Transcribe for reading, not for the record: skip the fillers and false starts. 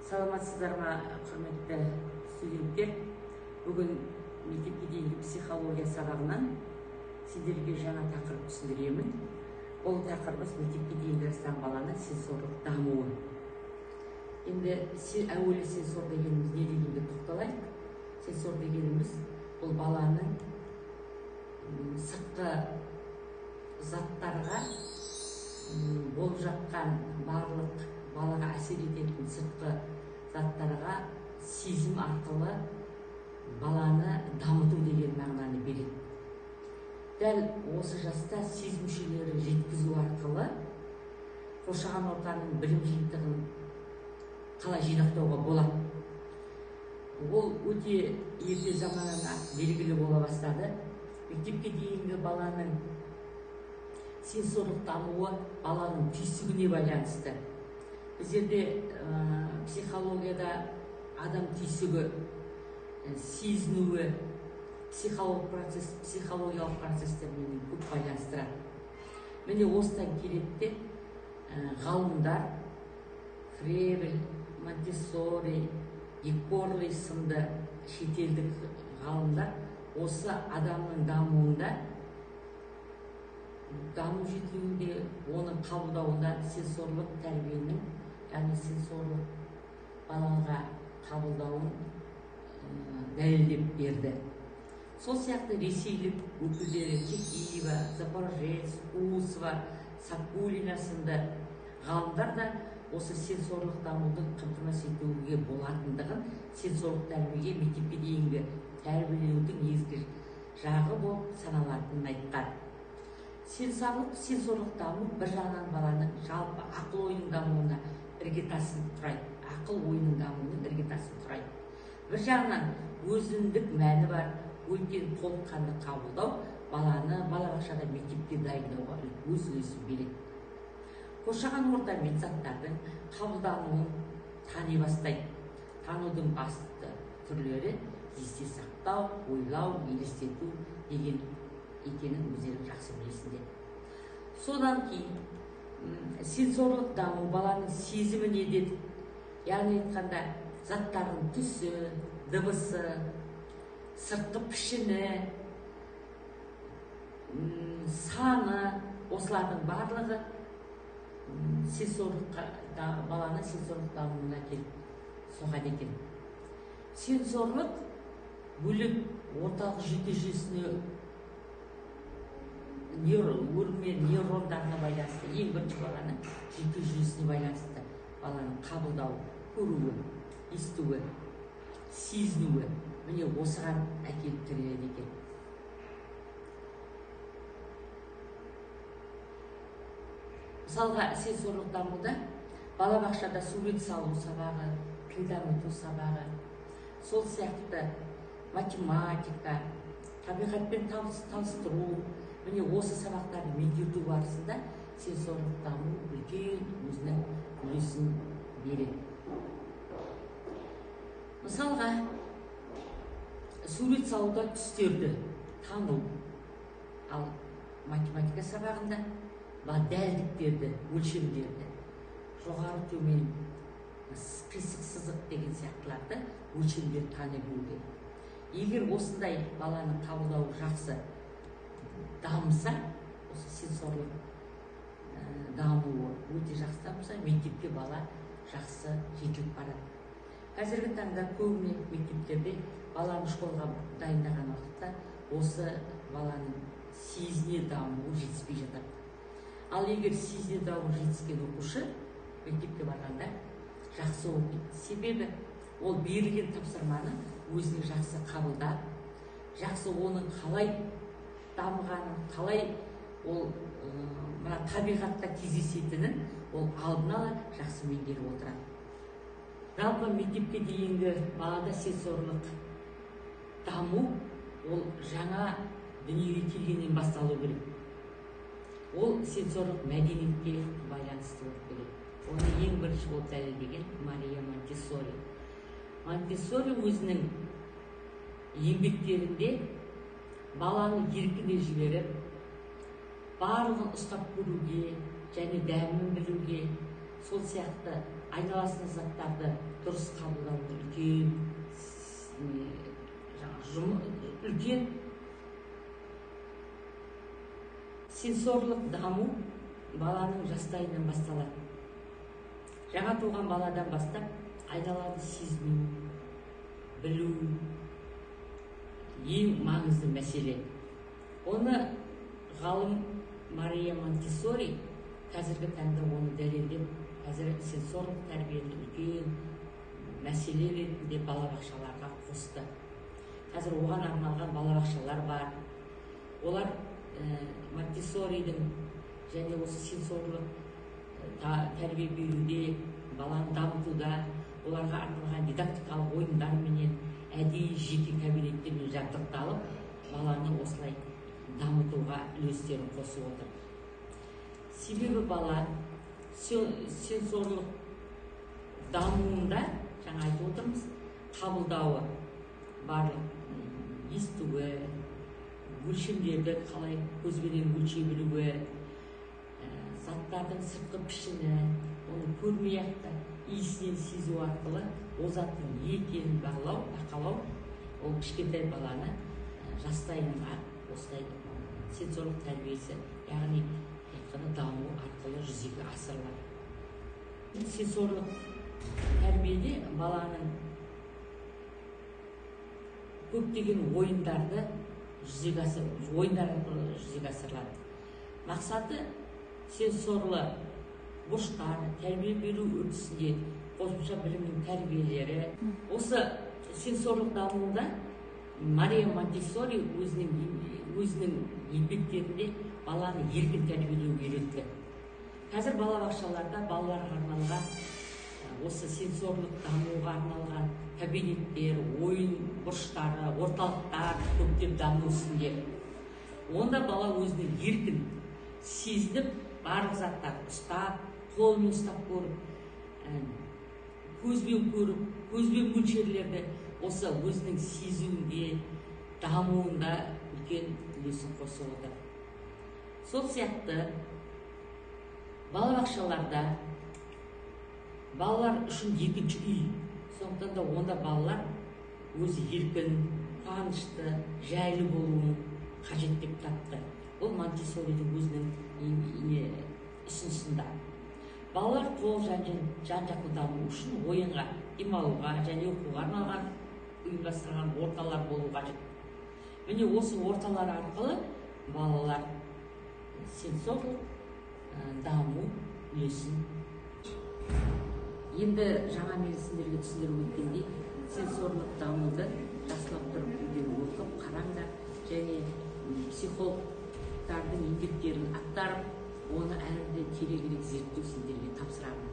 Саламатсыздар ма, құрметті студенттер? Бүгін мектепке дейінгі психология сабағынан сіздерге жаңа тақырып түсіндіремін. Ол тақырыбымыз мектепке дейінгі жастағы баланың сенсорлық дамуы. Енді әуелі сенсор дегеніміз не дегенге тоқталайық. Сенсор дегеніміз бұл баланың сыртқы заттарға болып жатқан барлық балаға әсер ететін сыртқы заттарға сезім арқылы баланы дамыту деген мағынаны береді. Дәл осы жаста сезім мүшелерін жеткізу арқылы қоршаған ортаның білім жиынтығын қалай жинақтауға болады. Ол өте ерте заманнан белгілі бола бастады. Мектепке дейінгі баланың сенсорлық дамуы баланың түйсігіне байланысты. Біздерде психологияда адам түйсігі, сезінуі, психологиялық процестермен көп байланыстырады. Міне осыдан келеді ғалымдар Фребель, Монтессори, Икорли сынды шетелдік ғалымдар осы адамның дамуында, даму жетілуінде, оның қабылдауында сенсорлық тәрбиенің, яғни сенсорлық балаға қабылдауын дәлелдеп берді. Сол сияқты ресейлік өкілдері Чекиева, Запорожец, Усова, Сакулина сынды ғалымдар да осы сенсорлық дамудың қамтамасыз етуге болатындығын, сенсорлық тәрбиеге мектепке дейінгі тәрбиелеудің негізгі жағы болып саналатынын айтқан. Сенсорлық даму бір жағынан баланың жалпы ақыл ойының дамуына іргетасын құрайды. Ақыл ойының дамуының іргетасын құрайды. Бір жағынан өзіндік мәні бар, өйткені толыққанды қабылдау баланы балабақшада мектепке дайындауға өз үлесін береді. Қоршаған орта мен заттардың қабылдануын тани бастайды. Танудың басты түрлері есте сақтау, ойлау, елестету деген екенін өздері жақсы білесіңдер. Содан кейін сенсорлық даму баланың сезіміне деді. Яғни айтқанда заттардың түсі, дыбысы, сыртқы пішіні, саны, осылардың барлығы баланы сенсорлық дамуына келіп соғады екен. Сенсорлық бөлек орталық жүйке жүйесіне нейрондарына байланысты, ең бірінші баланың жүйке жүйесіне байланысты баланың қабылдауы, көруі, естуі, сезінуі, міне осыған әкеліп тіреледі екен. Мысалға, сенсорлық дамуда балабақшада сурет салу сабағы, тіл дамыту сабағы, сол сияқты математика, табиғатпен таныстыру, міне осы сабақтарды меңгерту барысында сенсорлық даму үлкен өзінің үлесін береді. Мысалға, сурет салуда түстерді тану, ал математика сабағында дәлдіктерді, өлшемдерді, жоғары төмен, қисық сызық деген сияқтыларды өлшемдер тани білуге. Егер осындай баланың қабылдауы жақсы дамыса, осы сенсорлық дамуы өте жақсы дамыса, мектепке бала жақсы жетіліп барады. Қазіргі таңда көбіне мектептерде баланы школға дайындаған уақытта осы баланың сезіне дамуы жетіспей жатады. Ал егер сезіне дамуы жетіскен оқушы мектепке барғанда жақсы оқиды. Себебі ол берілген тапсырманы өзіне жақсы қабылдап, жақсы оның қалай дамығанын, қалай ол табиғатта кездесетінін ол алдын ала жақсы меңгеріп отырады. Жалпы мектепке дейінгі балада сенсорлық даму ол жаңа дүниеге келгеннен басталу керек. Ол сенсорлық мәдениетке байланысты болып келеді. Оны ең бірінші болып дәлелдеген Мария Монтессори. Монтессори өзінің еңбектерінде баланы еркіне жіберіп, барлығын ұстап көруге және дәмін білуге, сол сияқты айналасына заттарды дұрыс қабылдауды үлкен сенсорлық даму баланың жастайынан басталады. Жаңа туған баладан бастап айналаны сезіну, білу ең маңызды мәселе. Оны ғалым Мария Монтессори қазіргі таңда оны дәлелдеп, қазір сенсорлық тәрбиені үлкен мәселе ретінде балабақшаларға қосты. Қазір оған арналған балабақшалар бар. Олар Монтессоридің және осы сенсорлық тәрбие беруде, баланы дамытуда, оларға арналған дидактикалық ойындарменен әдейі жеке кабинеттермен жабдықталып, баланы осылай дамытуға үлестерін қосып отыр. Себебі бала сенсорлық дамуында, жаңа айтып отырмыз, қабылдауы, барлық естуі, өлшемдерді қалай көзбенен өлшей білуі, заттардың сыртқы пішіні, оны көрмей-ақ та иісінен сезу арқылы ол заттың не екенін бақылау, ол кішкентай баланы жастайынан осылай сенсорлық тәрбиесі, яғни даму арқылы жүзеге асырылады. Сенсорлық тәрбиеде баланың көптеген ойындар арқылы жүзеге асырылады. Мақсаты сенсорлы бұрыштар, тәрбие беру үрдісінде қосымша білімнің тәрбиелері. Осы сенсорлық дамуында Мария Монтессори өзінің еңбектерінде баланы еркін тәрбиелеуге үйретті. Қазір балабақшаларда балаларға арналған осы сенсорлық дамуға арналған кабинеттер, ойын бұрыштары, орталықтар көптеп даму үстінде. Онда бала өзінің еркін сезініп, барлық заттарды ұстап, қолымен ұстап көріп, көзбен көріп, көзбен мөлшерлерді осы өзінің сезуінде, дамуында үлкен үлесін қосып отыр. Сол сияқты балабақшаларда балалар үшін екінші үй. Сондықтан да онда балалар өзі еркін, қуанышты, жайлы болуын қажет деп тапты. Ол Монтессоридің өзінің ұсынысында. Балалар қол жан-жақты даму үшін ойынға, демалуға және оқуға арналған ұйымдастырылған орталар болу қажет. Міне осы орталар арқылы балалар сенсорлық даму үлесін. Енді жаңа мен сіздерге түсіндіріп өткендей, сенсорлық дамуды жақсылап тұрып үйде оқып, қараңдар және психологтардың еңбектерін ақтарып, оны әлі де тереңірек зерттеу сіздерге тапсырамын.